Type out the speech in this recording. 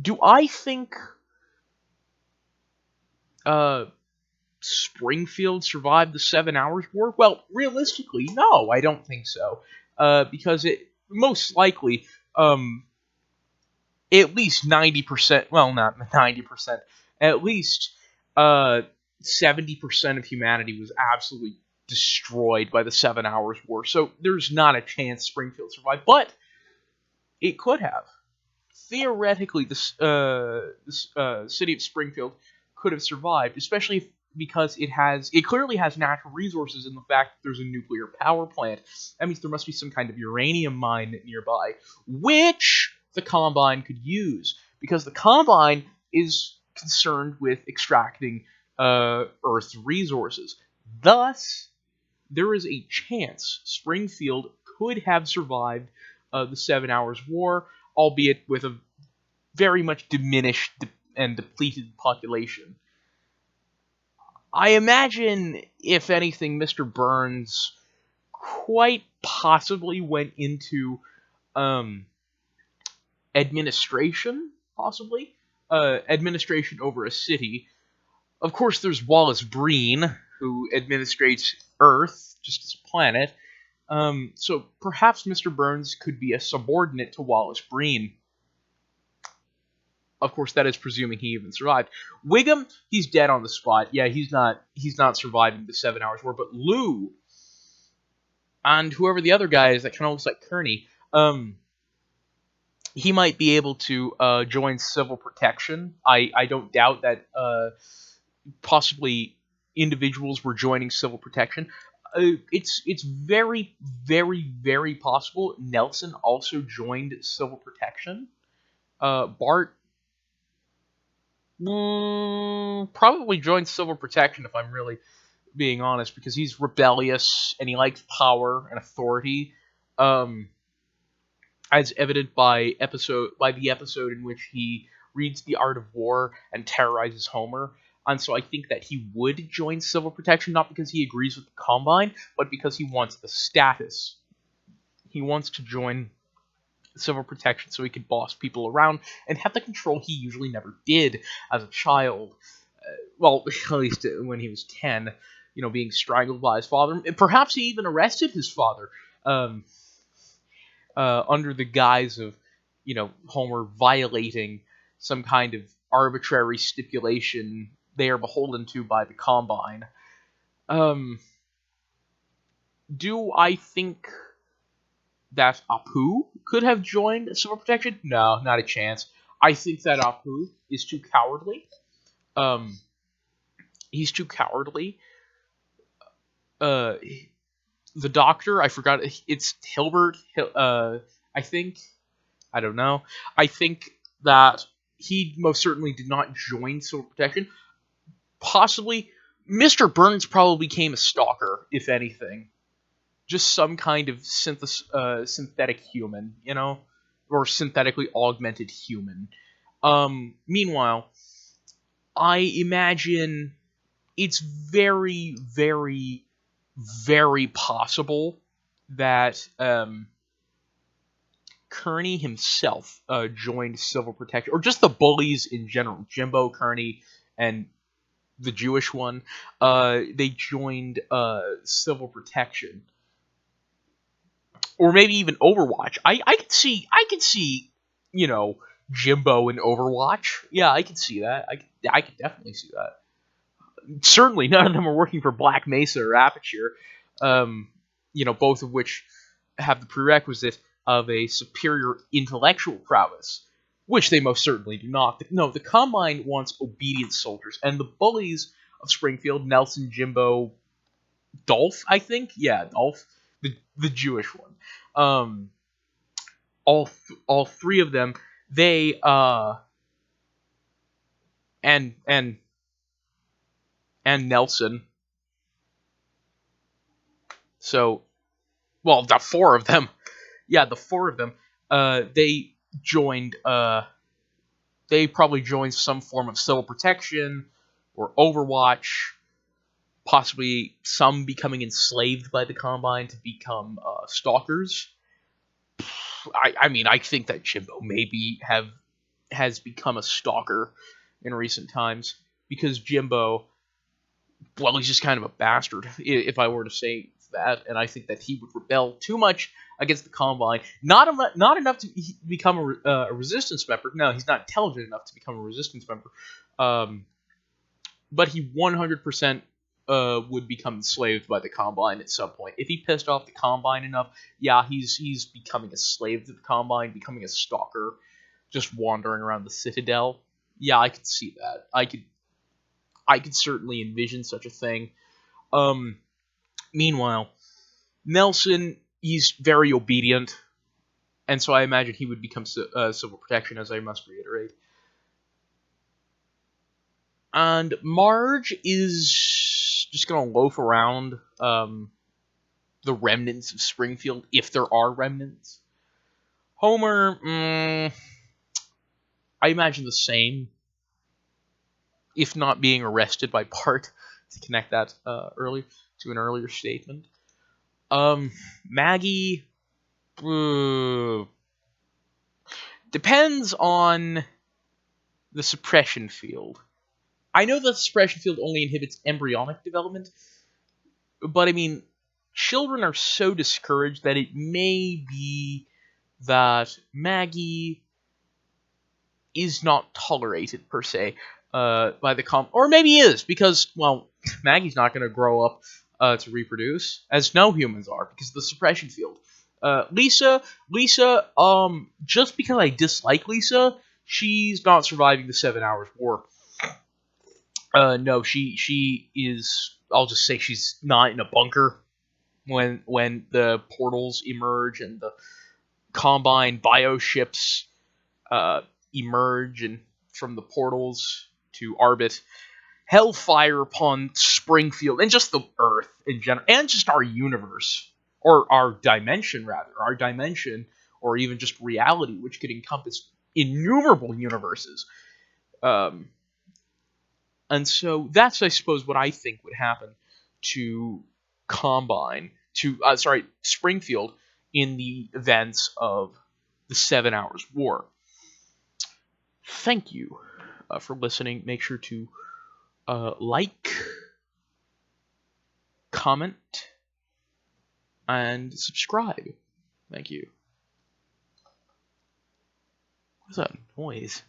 Do I think uh, Springfield survived the 7 Hours War? Well, realistically, no, I don't think so. Because it most likely, at least 90%, well, not 90%, at least 70% of humanity was absolutely destroyed by the 7 Hours War. So there's not a chance Springfield survived, but it could have. Theoretically, this city of Springfield could have survived, especially because it clearly has natural resources in the fact that there's a nuclear power plant. That means there must be some kind of uranium mine nearby, which the Combine could use, because the Combine is concerned with extracting Earth's resources. Thus, there is a chance Springfield could have survived the 7 Hours War, albeit with a very much diminished and depleted population. I imagine, if anything, Mr. Burns quite possibly went into administration, possibly. Administration over a city. Of course, there's Wallace Breen, who administrates Earth, just as a planet. So perhaps Mr. Burns could be a subordinate to Wallace Breen. Of course, that is presuming he even survived. Wiggum, he's dead on the spot. Yeah, he's not surviving the 7 Hours War. But Lou, and whoever the other guy is that kind of looks like Kearney, he might be able to join Civil Protection. I don't doubt that possibly individuals were joining Civil Protection. It's very, very, very possible Nelson also joined Civil Protection. Bart probably joined Civil Protection, if I'm really being honest, because he's rebellious and he likes power and authority, as evident by the episode in which he reads The Art of War and terrorizes Homer. And so I think that he would join Civil Protection, not because he agrees with the Combine, but because he wants the status. He wants to join Civil Protection so he could boss people around and have the control he usually never did as a child. Well, at least when he was 10, being strangled by his father. And perhaps he even arrested his father under the guise of, Homer violating some kind of arbitrary stipulation they are beholden to by the Combine. Do I think that Apu could have joined Civil Protection? No, not a chance. I think that Apu is too cowardly. He's too cowardly. The doctor, I forgot, it's Hilbert, I think. I don't know. I think that he most certainly did not join Civil Protection. Possibly, Mr. Burns probably became a stalker, if anything. Just some kind of synthetic human, or synthetically augmented human. Meanwhile, I imagine it's very, very, very possible that Kearney himself joined Civil Protection, or just the bullies in general, Jimbo, Kearney, and the Jewish one. They joined Civil Protection. Or maybe even Overwatch. I could see, Jimbo in Overwatch. Yeah, I could see that. I could definitely see that. Certainly, none of them are working for Black Mesa or Aperture. Both of which have the prerequisite of a superior intellectual prowess, which they most certainly do not. No, the Combine wants obedient soldiers, and the bullies of Springfield, Nelson, Jimbo, Dolph, I think? Yeah, Dolph. The Jewish one. All three of them, they and Nelson. So, well, the four of them. Yeah, the four of them. They joined. They probably joined some form of Civil Protection or Overwatch. Possibly some becoming enslaved by the Combine to become stalkers. I think that Jimbo maybe have has become a stalker in recent times because Jimbo, well, he's just kind of a bastard, if I were to say that, and I think that he would rebel too much against the Combine. Not enough to become a Resistance member. No, he's not intelligent enough to become a Resistance member. Um, but he 100% would become enslaved by the Combine at some point. If he pissed off the Combine enough, yeah, he's becoming a slave to the Combine, becoming a stalker, just wandering around the Citadel. Yeah, I could see that. I could certainly envision such a thing. Um, Meanwhile, Nelson, he's very obedient, and so I imagine he would become civil protection, as I must reiterate. And Marge is just gonna loaf around the remnants of Springfield, if there are remnants. Homer, I imagine the same, if not being arrested by Bart, to connect that earlier to an earlier statement. Maggie, depends on the suppression field. I know the suppression field only inhibits embryonic development, but I mean, children are so discouraged that it may be that Maggie is not tolerated per se by the or maybe is because, well, Maggie's not going to grow up to reproduce, as no humans are, because of the suppression field. Lisa, just because I dislike Lisa, she's not surviving the 7 Hours War. No, she is. I'll just say she's not in a bunker when the portals emerge and the Combine bioships emerge and from the portals to Arbit. Hellfire upon Springfield and just the Earth in general, and just our universe, or our dimension, rather. Our dimension, or even just reality, which could encompass innumerable universes. And so that's, I suppose, what I think would happen to Springfield in the events of the 7 Hours War. Thank you for listening. Make sure to like, comment, and subscribe. Thank you. What's that noise?